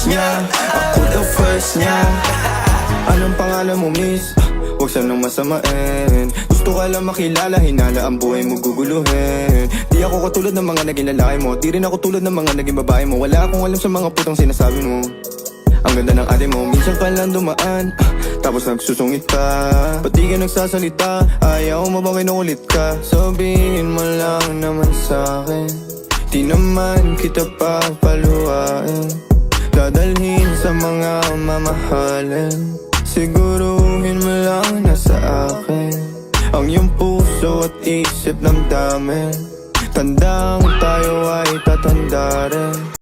niya, ako the first niya. Anong pangalan mo, miss? Huwag sanang masamain. Gusto ka lang makilala, hinala ang buhay mo guguluhin. Di ako katulad ng mga naging lalaki mo, di rin ako tulad ng mga naging babae mo. Wala akong alam sa mga putong sinasabi mo. Ang ganda ng ate mo, minsan ka lang dumaan, tapos nagsusungit ka. Ba't di ka nagsasalita? Ayaw mo bang kinukulit ka? Sabihin mo lang naman sa'kin, di naman kita papaluhain. Dadalhin sa mga mamahalin, siguruhin mo lang na sa akin ang iyong puso at isip ng dami. Tandang tayo ay tatanda rin.